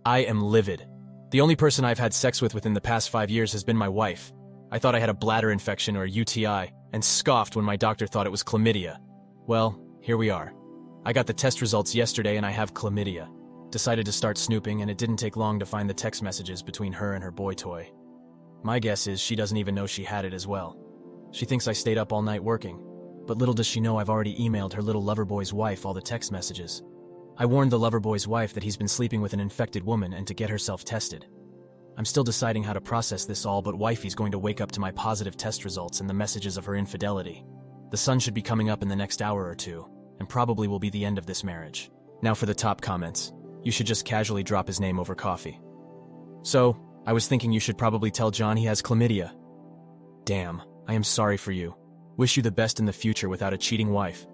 I am livid. The only person I've had sex with within the past 5 years has been my wife. I thought I had a bladder infection or a UTI, and scoffed when my doctor thought it was chlamydia. Well, here we are. I got the test results yesterday and I have chlamydia. Decided to start snooping, and it didn't take long to find the text messages between her and her boy toy. My guess is she doesn't even know she had it as well. She thinks I stayed up all night working, but little does she know I've already emailed her little lover boy's wife all the text messages. I warned the lover boy's wife that he's been sleeping with an infected woman and to get herself tested. I'm still deciding how to process this all, but wifey's going to wake up to my positive test results and the messages of her infidelity. The sun should be coming up in the next hour or two, and probably will be the end of this marriage. Now for the top comments. You should just casually drop his name over coffee. So, I was thinking you should probably tell John he has chlamydia. Damn, I am sorry for you. Wish you the best in the future without a cheating wife.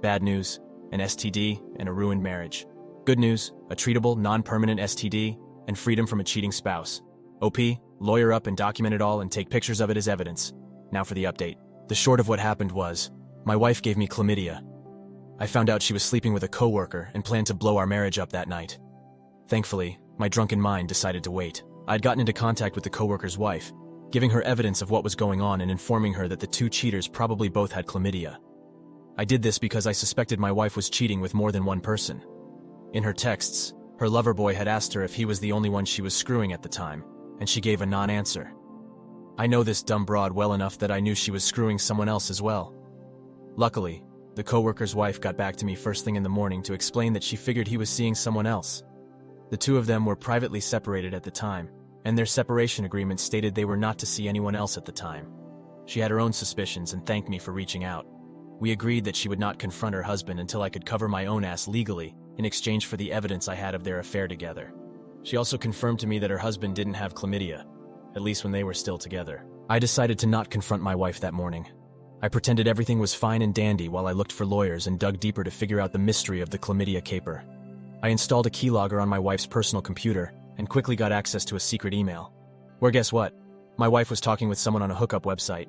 Bad news, an STD and a ruined marriage. Good news, a treatable, non-permanent STD and freedom from a cheating spouse. OP, lawyer up and document it all and take pictures of it as evidence. Now for the update. The short of what happened was, my wife gave me chlamydia. I found out she was sleeping with a coworker and planned to blow our marriage up that night. Thankfully, my drunken mind decided to wait. I'd gotten into contact with the coworker's wife, giving her evidence of what was going on and informing her that the two cheaters probably both had chlamydia. I did this because I suspected my wife was cheating with more than one person. In her texts, her lover boy had asked her if he was the only one she was screwing at the time, and she gave a non-answer. I know this dumb broad well enough that I knew she was screwing someone else as well. Luckily, the coworker's wife got back to me first thing in the morning to explain that she figured he was seeing someone else. The two of them were privately separated at the time, and their separation agreement stated they were not to see anyone else at the time. She had her own suspicions and thanked me for reaching out. We agreed that she would not confront her husband until I could cover my own ass legally in exchange for the evidence I had of their affair together. She also confirmed to me that her husband didn't have chlamydia, at least when they were still together. I decided to not confront my wife that morning. I pretended everything was fine and dandy while I looked for lawyers and dug deeper to figure out the mystery of the chlamydia caper. I installed a keylogger on my wife's personal computer and quickly got access to a secret email. Where guess what? My wife was talking with someone on a hookup website.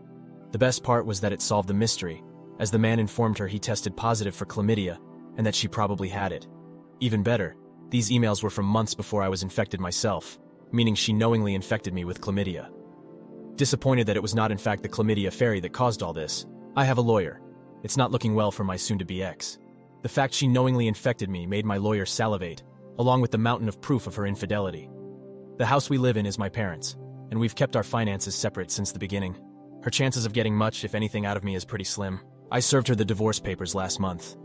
The best part was that it solved the mystery, as the man informed her he tested positive for chlamydia and that she probably had it. Even better, these emails were from months before I was infected myself, meaning she knowingly infected me with chlamydia. Disappointed that it was not in fact the chlamydia fairy that caused all this, I have a lawyer. It's not looking well for my soon-to-be ex. The fact she knowingly infected me made my lawyer salivate, along with the mountain of proof of her infidelity. The house we live in is my parents', and we've kept our finances separate since the beginning. Her chances of getting much, if anything, out of me is pretty slim. I served her the divorce papers last month.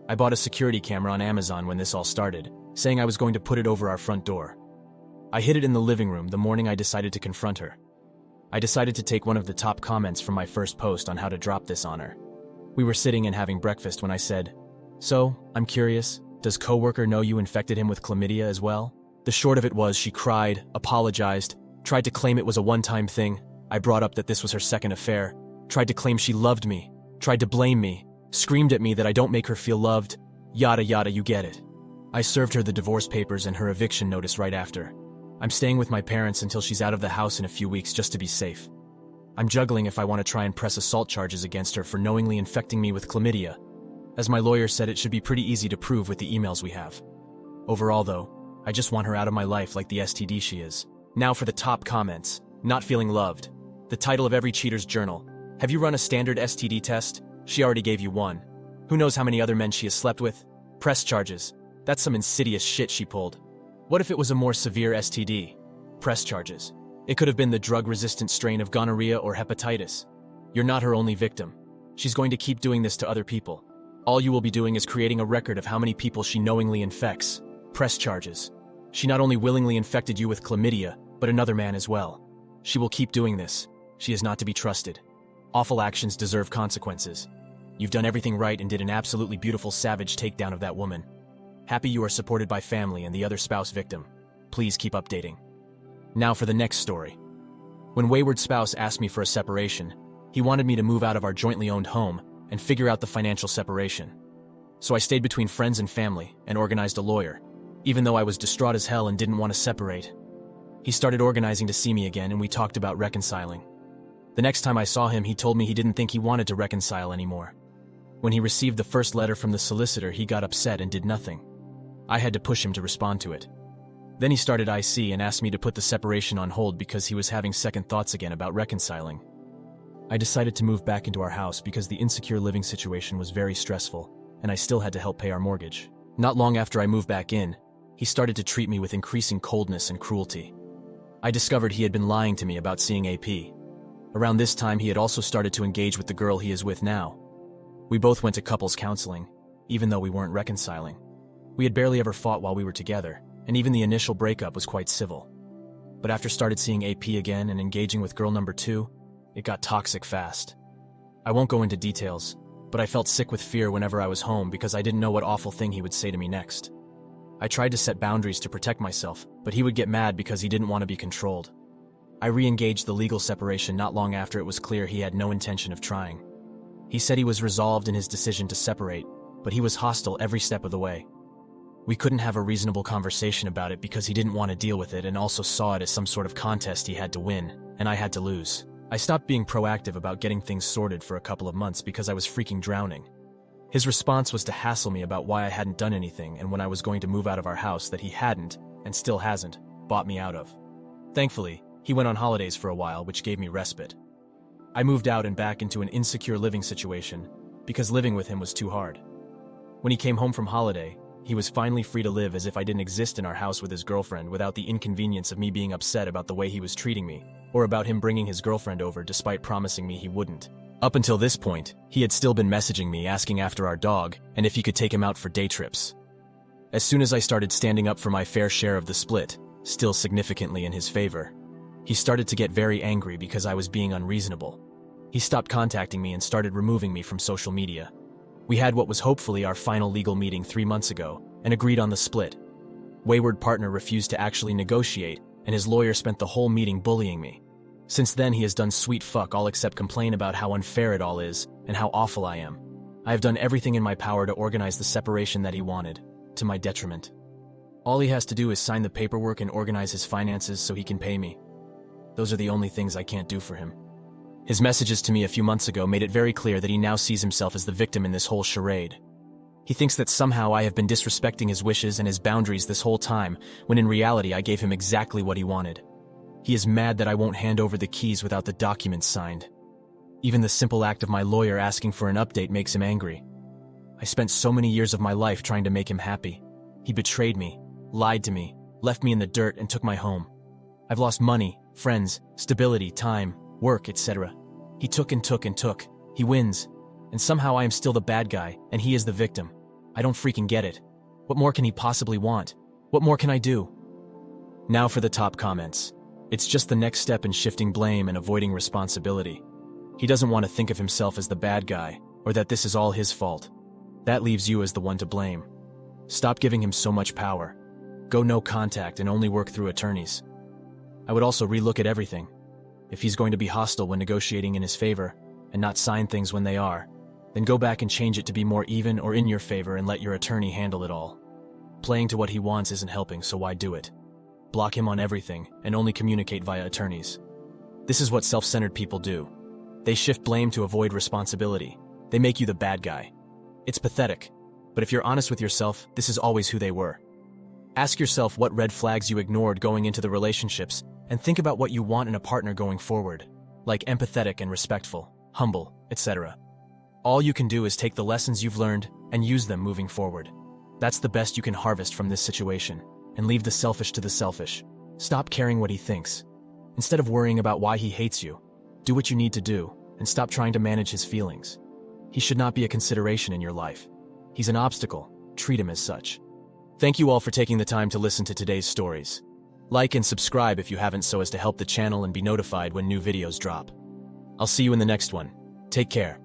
I bought a security camera on Amazon when this all started, saying I was going to put it over our front door. I hid it in the living room the morning I decided to confront her. I decided to take one of the top comments from my first post on how to drop this on her. We were sitting and having breakfast when I said, "So, I'm curious, does coworker know you infected him with chlamydia as well?" The short of it was she cried, apologized, tried to claim it was a one-time thing. I brought up that this was her second affair, tried to claim she loved me, tried to blame me, screamed at me that I don't make her feel loved, yada yada, you get it. I served her the divorce papers and her eviction notice right after. I'm staying with my parents until she's out of the house in a few weeks just to be safe. I'm juggling if I want to try and press assault charges against her for knowingly infecting me with chlamydia. As my lawyer said, it should be pretty easy to prove with the emails we have. Overall though, I just want her out of my life like the STD she is. Now for the top comments. Not feeling loved. The title of every cheater's journal. Have you run a standard STD test? She already gave you one. Who knows how many other men she has slept with? Press charges. That's some insidious shit she pulled. What if it was a more severe STD? Press charges. It could have been the drug-resistant strain of gonorrhea or hepatitis. You're not her only victim. She's going to keep doing this to other people. All you will be doing is creating a record of how many people she knowingly infects. Press charges. She not only willingly infected you with chlamydia, but another man as well. She will keep doing this. She is not to be trusted. Awful actions deserve consequences. You've done everything right and did an absolutely beautiful savage takedown of that woman. Happy you are supported by family and the other spouse victim. Please keep updating. Now for the next story. When wayward spouse asked me for a separation, he wanted me to move out of our jointly owned home and figure out the financial separation. So I stayed between friends and family and organized a lawyer, even though I was distraught as hell and didn't want to separate. He started organizing to see me again and we talked about reconciling. The next time I saw him, he told me he didn't think he wanted to reconcile anymore. When he received the first letter from the solicitor, he got upset and did nothing. I had to push him to respond to it. Then he started IC and asked me to put the separation on hold because he was having second thoughts again about reconciling. I decided to move back into our house because the insecure living situation was very stressful, and I still had to help pay our mortgage. Not long after I moved back in, he started to treat me with increasing coldness and cruelty. I discovered he had been lying to me about seeing AP. Around this time, he had also started to engage with the girl he is with now. We both went to couples counseling, even though we weren't reconciling. We had barely ever fought while we were together, and even the initial breakup was quite civil. But after started seeing AP again and engaging with girl number 2, it got toxic fast. I won't go into details, but I felt sick with fear whenever I was home because I didn't know what awful thing he would say to me next. I tried to set boundaries to protect myself, but he would get mad because he didn't want to be controlled. I re-engaged the legal separation not long after it was clear he had no intention of trying. He said he was resolved in his decision to separate, but he was hostile every step of the way. We couldn't have a reasonable conversation about it because he didn't want to deal with it and also saw it as some sort of contest he had to win, and I had to lose. I stopped being proactive about getting things sorted for a couple of months because I was freaking drowning. His response was to hassle me about why I hadn't done anything and when I was going to move out of our house that he hadn't, and still hasn't, bought me out of. Thankfully, he went on holidays for a while, which gave me respite. I moved out and back into an insecure living situation because living with him was too hard. When he came home from holiday, he was finally free to live as if I didn't exist in our house with his girlfriend without the inconvenience of me being upset about the way he was treating me, or about him bringing his girlfriend over despite promising me he wouldn't. Up until this point, he had still been messaging me asking after our dog and if he could take him out for day trips. As soon as I started standing up for my fair share of the split, still significantly in his favor, he started to get very angry because I was being unreasonable. He stopped contacting me and started removing me from social media. We had what was hopefully our final legal meeting 3 months ago and agreed on the split. Wayward partner refused to actually negotiate, and his lawyer spent the whole meeting bullying me. Since then, he has done sweet fuck all except complain about how unfair it all is and how awful I am. I have done everything in my power to organize the separation that he wanted, to my detriment. All he has to do is sign the paperwork and organize his finances so he can pay me. Those are the only things I can't do for him. His messages to me a few months ago made it very clear that he now sees himself as the victim in this whole charade. He thinks that somehow I have been disrespecting his wishes and his boundaries this whole time, when in reality I gave him exactly what he wanted. He is mad that I won't hand over the keys without the documents signed. Even the simple act of my lawyer asking for an update makes him angry. I spent so many years of my life trying to make him happy. He betrayed me, lied to me, left me in the dirt and took my home. I've lost money, friends, stability, time, work, etc. He took and took and took. He wins. And somehow I am still the bad guy, and he is the victim. I don't freaking get it. What more can he possibly want? What more can I do? Now for the top comments. It's just the next step in shifting blame and avoiding responsibility. He doesn't want to think of himself as the bad guy, or that this is all his fault. That leaves you as the one to blame. Stop giving him so much power. Go no contact and only work through attorneys. I would also relook at everything. If he's going to be hostile when negotiating in his favor, and not sign things when they are, then go back and change it to be more even or in your favor and let your attorney handle it all. Playing to what he wants isn't helping, so why do it? Block him on everything and only communicate via attorneys. This is what self-centered people do. They shift blame to avoid responsibility. They make you the bad guy. It's pathetic, but if you're honest with yourself, this is always who they were. Ask yourself what red flags you ignored going into the relationships, and think about what you want in a partner going forward, like empathetic and respectful, humble, etc. All you can do is take the lessons you've learned and use them moving forward. That's the best you can harvest from this situation, and leave the selfish to the selfish. Stop caring what he thinks. Instead of worrying about why he hates you, do what you need to do, and stop trying to manage his feelings. He should not be a consideration in your life. He's an obstacle. Treat him as such. Thank you all for taking the time to listen to today's stories. Like and subscribe if you haven't so as to help the channel and be notified when new videos drop. I'll see you in the next one. Take care.